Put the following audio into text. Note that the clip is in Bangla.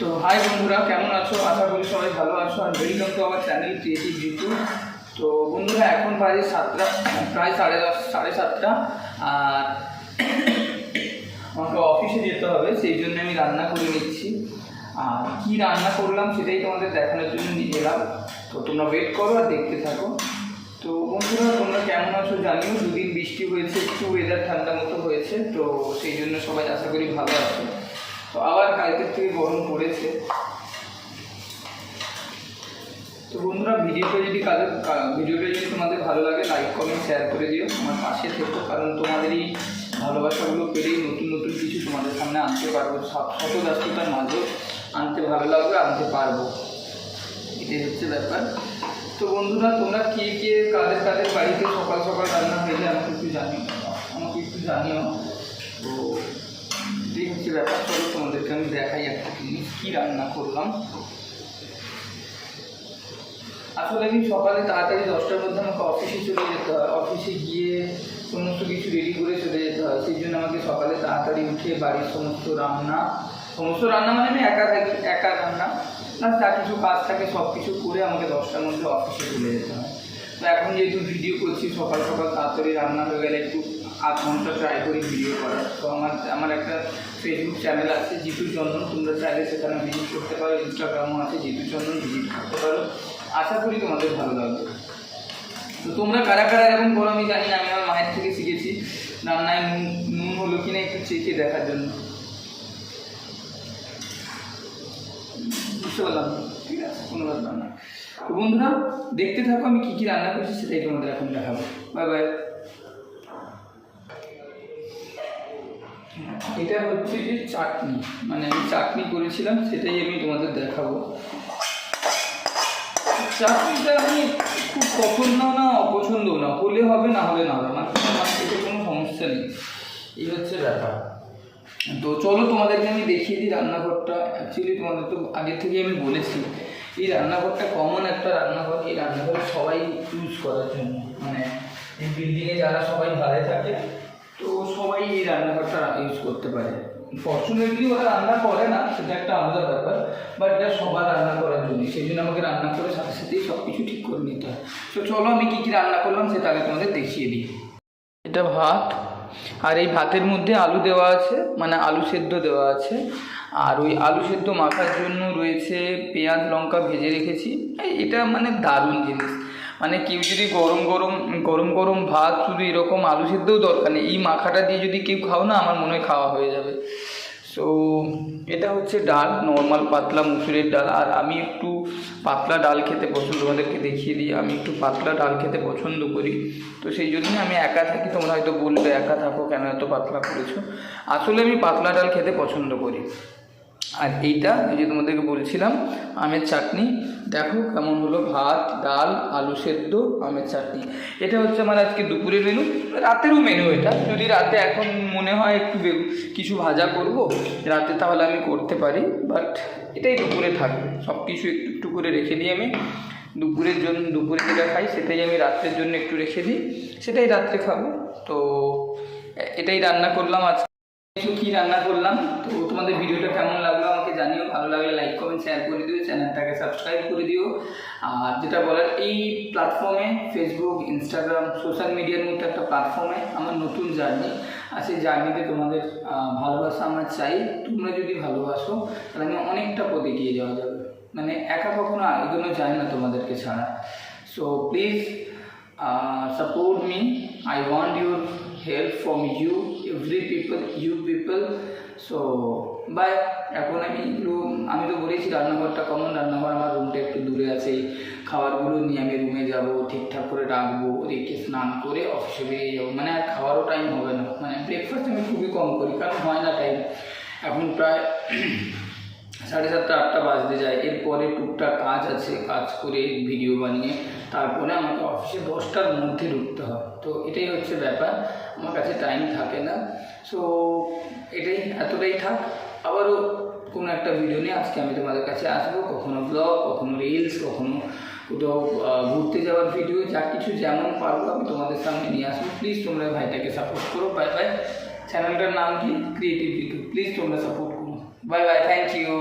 তো হাই বন্ধুরা, কেমন আছো? আশা করি সবাই ভালো আছো। আর ওয়েলকাম টু আমার চ্যানেল ক্রিয়েটিভ জিতু। তো বন্ধুরা, এখন বাজে 7টা, প্রায় 7:30। আর আমাকে অফিসে যেতে হবে, সেই জন্য আমি রান্না করে নিচ্ছি। আর কী রান্না করলাম সেটাই তোমাদের দেখানোর জন্য নিয়ে এলাম। তো তোমরা ওয়েট করো আর দেখতে থাকো। তো বন্ধুরা, তোমরা কেমন আছো জানিও। দুদিন বৃষ্টি হয়েছে, একটু ওয়েদার ঠান্ডা মতো হয়েছে, তো সেই জন্য সবাই আশা করি ভালো আছো। তো আবার কালকের থেকে গরম পড়েছে। তো বন্ধুরা, ভিডিওটা যদি তোমাদের ভালো লাগে, লাইক কমেন্ট শেয়ার করে দিও, আমার পাশে থেকো। কারণ তোমাদেরই ভালোবাসাগুলো পেলেই নতুন নতুন কিছু তোমাদের সামনে আনতে পারবো। শত ব্যস্ততার মাঝেও আনতে ভালো লাগবে, আনতে পারবো, এটাই হচ্ছে ব্যাপার। তো বন্ধুরা, তোমরা কে কাদের বাড়িতে সকাল সকাল রান্না হয়ে যায় আমাকে একটু জানিও। তো এটাই হচ্ছে ব্যাপার। চলো তোমাদেরকে আমি দেখাই একটা জিনিস, কী রান্না করলাম। আসলে আমি সকালে তাড়াতাড়ি 10টার মধ্যে আমাকে অফিসে চলে যেতে হয়। অফিসে গিয়ে সমস্ত কিছু রেডি করে চলে যেতে হয়। সেই জন্য আমাকে সকালে তাড়াতাড়ি উঠে বাড়ির সমস্ত রান্না মানে আমি একা রান্না না, যা কিছু কাজ থাকে সব কিছু করে আমাকে 10টার মধ্যে অফিসে চলে যেতে হয়। তো এখন যেহেতু ভিডিও করছি, সকাল সকাল তাড়াতাড়ি রান্না হয়ে গেলে একটু আধ ঘন্টা ট্রাই করি ভিডিও করার। তো আমার একটা ফেসবুক চ্যানেল আছে জিতু চন্দন, তোমরা চাইলে সেখানে ভিজিট করতে পারো। ইনস্টাগ্রামও আছে জিতু চন্দন, ভিজিট করতে পারো। আশা করি তোমাদের ভালো লাগবে। তো তোমরা কারা এরকম করো আমি জানি না। আমি আমার মায়ের থেকে শিখেছি রান্নায় নুন হলো কিনা একটু চেখে দেখার জন্য। বুঝতে পারলাম, ঠিক আছে, কোনো ব্যাপার না। তো বন্ধুরা, দেখতে থাকো আমি কী রান্না করছি, সেটাই তোমাদের এখন দেখাবো। Bye bye. এটা হচ্ছে যে চাটনি, মানে আমি চাটনি করেছিলাম, সেটাই আমি তোমাদের দেখাবো। চাটনিটা আমি খুব পছন্দ না অপছন্দও না, হলে হবে না হলে না হবে, আমার এতে কোনো সমস্যা নেই। এই হচ্ছে ব্যাপার। তো চলো তোমাদেরকে আমি দেখিয়ে দিই রান্নাঘরটা। অ্যাকচুয়ালি তোমাদের তো আগের থেকে আমি বলেছি, এই রান্নাঘরটা কমন একটা রান্নাঘর। এই রান্নাঘর সবাই ইউজ করার জন্য, মানে এই বিল্ডিংয়ে যারা সবাই ভাড়ায় থাকে, তো সবাই এই রান্নাঘরটা ইউজ করতে পারে। ফর্চুনেটলি ওরা রান্না করে না, সেটা একটা আলাদা ব্যাপার, বাট এটা সবার রান্না করার জন্য। সেই জন্য আমাকে রান্না করে সাথে সাথেই সব কিছু ঠিক করে নিতে হয়। তো চলো আমি কী রান্না করলাম সেটা আগে তোমাদের দেখিয়ে দিই। এটা ভাত, আর এই ভাতের মধ্যে আলু দেওয়া আছে, মানে আলু সেদ্ধ দেওয়া আছে। আর ওই আলু সেদ্ধ মাখার জন্য রয়েছে পেঁয়াজ লঙ্কা ভেজে রেখেছি। এটা মানে দারুণ জিনিস। মানে কেউ যদি গরম ভাত শুধু এরকম আলু সেদ্ধও দরকার নেই, এই মাখাটা দিয়ে যদি কেউ খাও না, আমার মনে হয় খাওয়া হয়ে যাবে। সো এটা হচ্ছে ডাল, নর্মাল পাতলা মুসুরের ডাল। আর আমি একটু পাতলা ডাল খেতে পছন্দ, তোমাদেরকে দেখিয়ে দিই, আমি একটু পাতলা ডাল খেতে পছন্দ করি। তো সেই জন্যই আমি একা থাকি। তোমরা হয়তো বলবে একা থাকো কেন এত পাতলা করেছো, আসলে আমি পাতলা ডাল খেতে পছন্দ করি। আর এইটা যে তোমাদেরকে বলছিলাম আমের চাটনি, দেখো কেমন হলো, ভাত ডাল আলু সেদ্ধ আমের চাটনি। এটা হচ্ছে আমার আজকে দুপুরের মেনু, রাতেরও মেনু এটা। যদি রাতে এখন মনে হয় একটু কিছু ভাজা করব রাতে, তাহলে আমি করতে পারি, বাট এটাই দুপুরে থাকবে। সব কিছু একটু একটু করে রেখে দিই আমি দুপুরে যেটা খাই সেটাই আমি রাত্রের জন্য একটু রেখে দিই, সেটাই রাত্রে খাবো। তো এটাই রান্না করলাম আজকে। কী রান্না করলাম। তো তোমাদের ভিডিওটা কেমন লাগলো আমাকে জানিও। ভালো লাগলে লাইক কমেন্ট শেয়ার করে দিও, চ্যানেলটাকে সাবস্ক্রাইব করে দিও। আর যেটা বলার, এই প্ল্যাটফর্মে ফেসবুক ইনস্টাগ্রাম সোশ্যাল মিডিয়ার মধ্যে একটা প্ল্যাটফর্মে আমার নতুন জার্নি, আর সেই জার্নিতে তোমাদের ভালোবাসা আমার চাই। তোমরা যদি ভালোবাসো তাহলে আমি অনেকটা পথ এগিয়ে যাওয়া যাবে। মানে একা কখনো এগোনো যায় না তোমাদেরকে ছাড়া। So please support me. I want your help from you people. So bye. এখন আমি তো বলেছি রান্নাঘরটা কমন রান্নাঘর, আমার রুমটা একটু দূরে আছে। এই খাবারগুলো নিয়ে আমি রুমে যাব, ঠিকঠাক করে রাখবো, রেখে স্নান করে অফিসে বেরিয়ে যাবো। মানে আর খাওয়ারও টাইম হবে না। মানে ব্রেকফাস্ট আমি খুবই কম করি, কারণ হয় না টাইম। এখন প্রায় 7:30 8টা বাজতে যায়। এরপরে টুকটাক কাজ আছে, কাজ করে ভিডিও বানিয়ে তারপরে আমাকে অফিসে 10টার মধ্যে ঢুকতে হয়। তো এটাই হচ্ছে ব্যাপার, আমার কাছে টাইম থাকে না। সো এতটাই থাক। আবারও কোনো একটা ভিডিও নিয়ে আজকে আমি তোমাদের কাছে আসবো, কখনো ব্লগ, কখনো রিলস, কখনো কোথাও ঘুরতে যাওয়ার ভিডিও, যা কিছু যেমন পারবো আমি তোমাদের সামনে নিয়ে আসবো। প্লিজ তোমরা ভাইটাকে সাপোর্ট করো। Bye bye. চ্যানেলটার নাম কি? ক্রিয়েটিভ জিতু। প্লিজ তোমরা সাপোর্ট করো। Bye bye, thank you.